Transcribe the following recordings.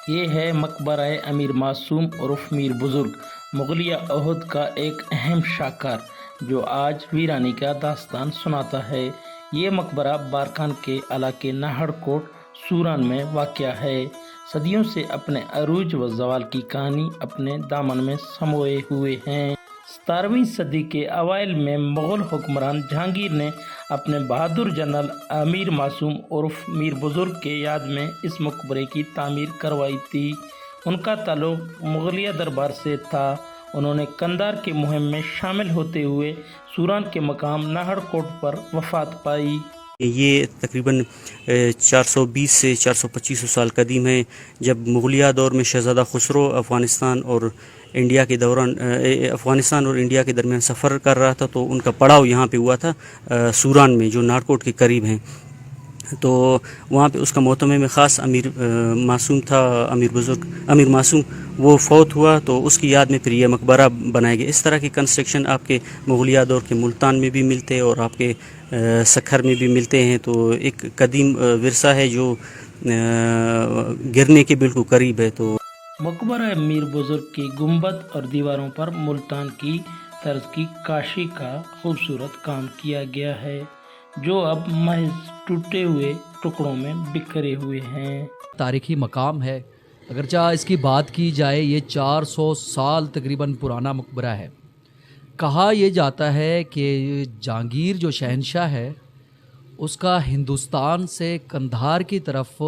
یہ ہے مقبرہ امیر معصوم عرف میر بزرگ، مغلیہ عہد کا ایک اہم شاہکار جو آج ویرانی کا داستان سناتا ہے۔ یہ مقبرہ بارکھان کے علاقے ناہر کوٹ سوران میں واقع ہے۔ صدیوں سے اپنے عروج و زوال کی کہانی اپنے دامن میں سموئے ہوئے ہیں۔ 17ویں صدی کے اوائل میں مغل حکمران جہانگیر نے اپنے بہادر جنرل امیر معصوم عرف میر بزرگ کے یاد میں اس مقبرے کی تعمیر کروائی تھی۔ ان کا تعلق مغلیہ دربار سے تھا۔ انہوں نے قندھار کی مہم میں شامل ہوتے ہوئے سوران کے مقام ناہر کوٹ پر وفات پائی۔ یہ تقریباً 420 سے 425 سال قدیم ہے، جب مغلیہ دور میں شہزادہ خسرو افغانستان اور انڈیا کے درمیان سفر کر رہا تھا، تو ان کا پڑاؤ یہاں پہ ہوا تھا سوران میں، جو ناہرکوٹ کے قریب ہیں۔ تو وہاں پہ اس کا محتمم خاص امیر معصوم تھا، امیر معصوم وہ فوت ہوا، تو اس کی یاد میں پھر یہ مقبرہ بنایا گیا۔ اس طرح کی کنسٹرکشن آپ کے مغلیہ دور کے ملتان میں بھی ملتے ہیں اور آپ کے سکھر میں بھی ملتے ہیں۔ تو ایک قدیم ورثہ ہے جو گرنے کے بالکل قریب ہے۔ تو مقبرہ میر بزرگ کی گنبد اور دیواروں پر ملتان کی طرز کی کاشی کا خوبصورت کام کیا گیا ہے، جو اب محض ٹوٹے ہوئے ٹکڑوں میں بکھرے ہوئے ہیں۔ تاریخی مقام ہے، اگرچہ اس کی بات کی جائے یہ 400 سال تقریباً پرانا مقبرہ ہے۔ کہا یہ جاتا ہے کہ جہانگیر جو شہنشاہ ہے، اس کا ہندوستان سے قندھار کی طرف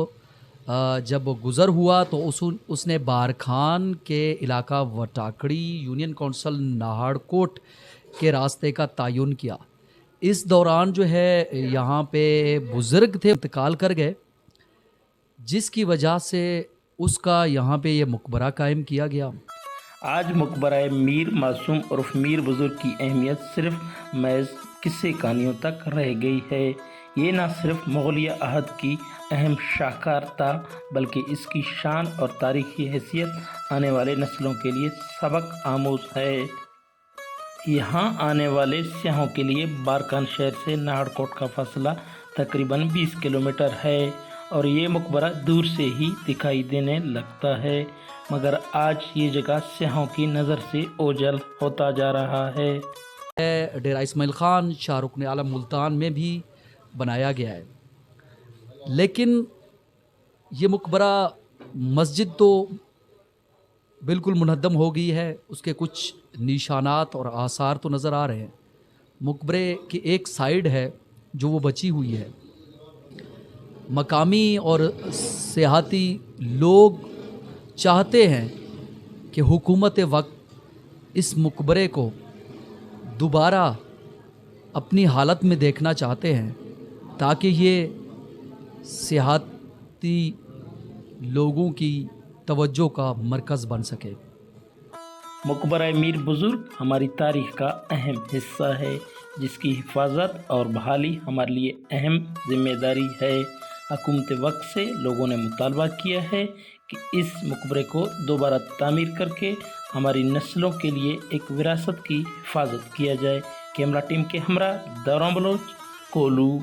جب گزر ہوا تو اس نے بارکھان کے علاقہ وٹاکڑی یونین کونسل ناہر کوٹ کے راستے کا تعین کیا۔ اس دوران جو ہے یہاں پہ بزرگ تھے، انتقال کر گئے، جس کی وجہ سے اس کا یہاں پہ یہ مقبرہ قائم کیا گیا۔ آج مقبرہ میر معصوم عرف میر بزرگ کی اہمیت صرف محض قصے کہانیوں تک رہ گئی ہے۔ یہ نہ صرف مغلیہ عہد کی اہم شاہکار تھا، بلکہ اس کی شان اور تاریخی حیثیت آنے والے نسلوں کے لیے سبق آموز ہے۔ یہاں آنے والے سیاحوں کے لیے بارکھان شہر سے ناہر کوٹ کا فاصلہ تقریباً 20 کلومیٹر ہے، اور یہ مقبرہ دور سے ہی دکھائی دینے لگتا ہے، مگر آج یہ جگہ سیاحوں کی نظر سے اوجھل ہوتا جا رہا ہے۔ ڈیرہ اسماعیل خان شاہ رکن عالم ملتان میں بھی بنایا گیا ہے، لیکن یہ مقبرہ مسجد تو بالکل منہدم ہو گئی ہے، اس کے کچھ نشانات اور آثار تو نظر آ رہے ہیں۔ مقبرے کی ایک سائیڈ ہے جو وہ بچی ہوئی ہے۔ مقامی اور سیاحتی لوگ چاہتے ہیں کہ حکومت وقت اس مقبرے کو دوبارہ اپنی حالت میں دیکھنا چاہتے ہیں، تاکہ یہ سیاحتی لوگوں کی توجہ کا مرکز بن سکے۔ مقبرہ میر بزرگ ہماری تاریخ کا اہم حصہ ہے، جس کی حفاظت اور بحالی ہمارے لیے اہم ذمہ داری ہے۔ حکومت وقت سے لوگوں نے مطالبہ کیا ہے کہ اس مقبرے کو دوبارہ تعمیر کر کے ہماری نسلوں کے لیے ایک وراثت کی حفاظت کیا جائے۔ کیمرہ ٹیم کے ہمراہ دوران بلوچ، کولو۔